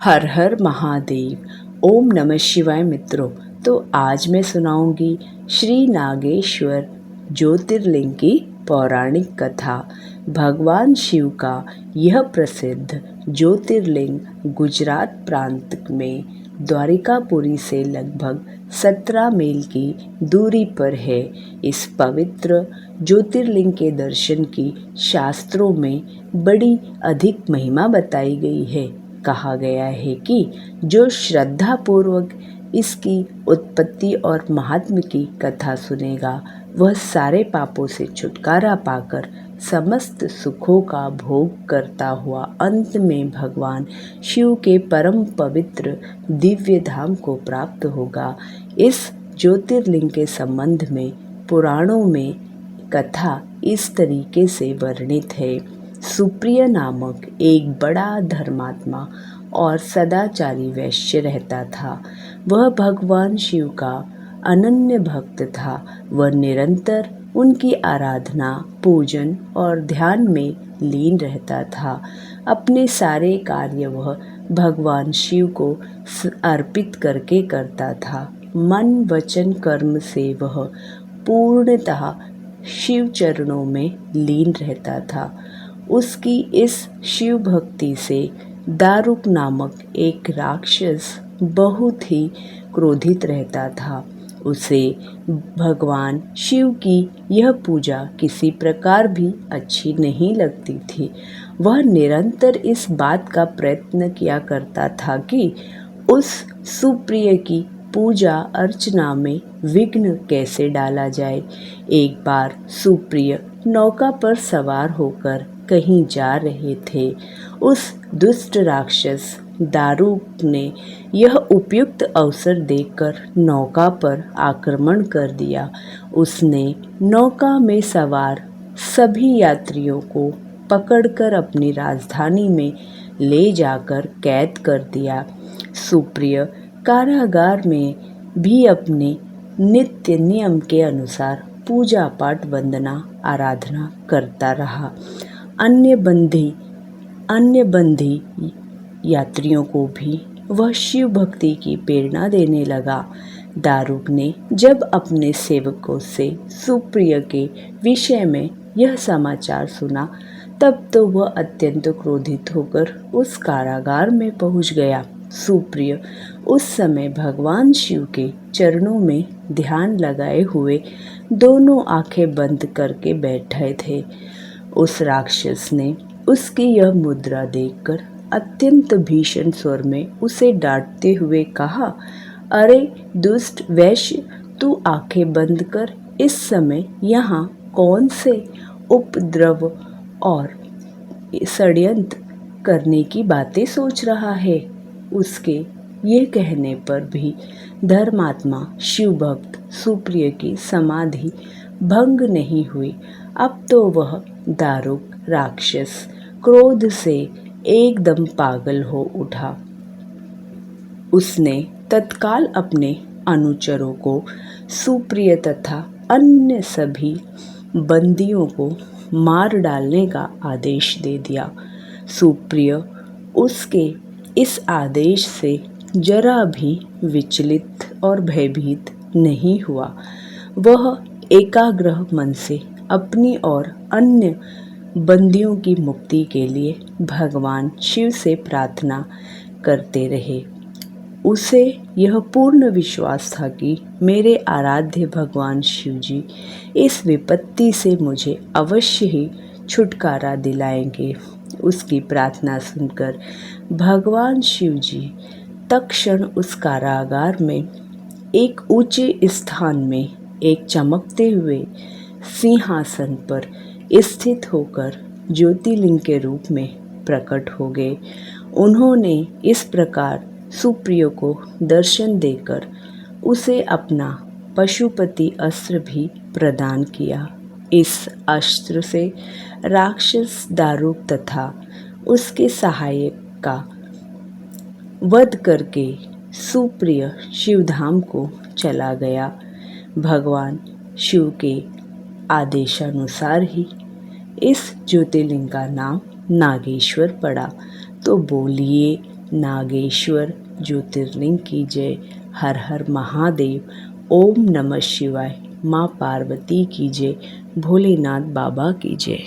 हर हर महादेव। ओम नमः शिवाय मित्रों। तो आज मैं सुनाऊंगी श्री नागेश्वर ज्योतिर्लिंग की पौराणिक कथा। भगवान शिव का यह प्रसिद्ध ज्योतिर्लिंग गुजरात प्रांत में द्वारिकापुरी से लगभग 17 मील की दूरी पर है। इस पवित्र ज्योतिर्लिंग के दर्शन की शास्त्रों में बड़ी अधिक महिमा बताई गई है। कहा गया है कि जो श्रद्धा पूर्वक इसकी उत्पत्ति और महात्म्य की कथा सुनेगा वह सारे पापों से छुटकारा पाकर समस्त सुखों का भोग करता हुआ अंत में भगवान शिव के परम पवित्र दिव्य धाम को प्राप्त होगा। इस ज्योतिर्लिंग के संबंध में पुराणों में कथा इस तरीके से वर्णित है। सुप्रिय नामक एक बड़ा धर्मात्मा और सदाचारी वैश्य रहता था। वह भगवान शिव का अनन्य भक्त था। वह निरंतर उनकी आराधना, पूजन और ध्यान में लीन रहता था। अपने सारे कार्य वह भगवान शिव को अर्पित करके करता था। मन वचन कर्म से वह पूर्णतः शिव चरणों में लीन रहता था। उसकी इस शिव भक्ति से दारुक नामक एक राक्षस बहुत ही क्रोधित रहता था। उसे भगवान शिव की यह पूजा किसी प्रकार भी अच्छी नहीं लगती थी। वह निरंतर इस बात का प्रयत्न किया करता था कि उस सुप्रिय की पूजा अर्चना में विघ्न कैसे डाला जाए। एक बार सुप्रिय नौका पर सवार होकर कहीं जा रहे थे। उस दुष्ट राक्षस दारुक ने यह उपयुक्त अवसर देखकर नौका पर आक्रमण कर दिया। उसने नौका में सवार सभी यात्रियों को पकड़कर अपनी राजधानी में ले जाकर कैद कर दिया। सुप्रिय कारागार में भी अपने नित्य नियम के अनुसार पूजा पाठ वंदना आराधना करता रहा। अन्य बंदी यात्रियों को भी वह शिव भक्ति की प्रेरणा देने लगा। दारुक ने जब अपने सेवकों से सुप्रिय के विषय में यह समाचार सुना तब तो वह अत्यंत क्रोधित होकर उस कारागार में पहुंच गया। सुप्रिय उस समय भगवान शिव के चरणों में ध्यान लगाए हुए दोनों आंखें बंद करके बैठे थे। उस राक्षस ने उसकी यह मुद्रा देखकर अत्यंत भीषण स्वर में उसे डांटते हुए कहा, अरे दुष्ट वैश्य, तू आंखें बंद कर इस समय यहाँ कौन से उपद्रव और षड्यंत्र करने की बातें सोच रहा है। उसके ये कहने पर भी धर्मात्मा शिव भक्त सुप्रिय की समाधि भंग नहीं हुई। अब तो वह दारुक राक्षस क्रोध से एकदम पागल हो उठा। उसने तत्काल अपने अनुचरों को सुप्रिय तथा अन्य सभी बंदियों को मार डालने का आदेश दे दिया। सुप्रिय उसके इस आदेश से जरा भी विचलित और भयभीत नहीं हुआ। वह एकाग्र मन से अपनी और अन्य बंदियों की मुक्ति के लिए भगवान शिव से प्रार्थना करते रहे। उसे यह पूर्ण विश्वास था कि मेरे आराध्य भगवान शिव जी इस विपत्ति से मुझे अवश्य ही छुटकारा दिलाएंगे। उसकी प्रार्थना सुनकर भगवान शिव जी तत्क्षण उस कारागार में एक ऊंचे स्थान में एक चमकते हुए सिंहासन पर स्थित होकर ज्योतिर्लिंग के रूप में प्रकट हो गए। उन्होंने इस प्रकार सुप्रिय को दर्शन देकर उसे अपना पशुपति अस्त्र भी प्रदान किया। इस अस्त्र से राक्षस दारुक तथा उसके सहायक का वध करके सुप्रिय शिवधाम को चला गया। भगवान शिव के आदेशानुसार ही इस ज्योतिर्लिंग का नाम नागेश्वर पड़ा। तो बोलिए नागेश्वर ज्योतिर्लिंग की जय। हर हर महादेव। ओम नमः शिवाय। माँ पार्वती की जय। भोलेनाथ बाबा की जय।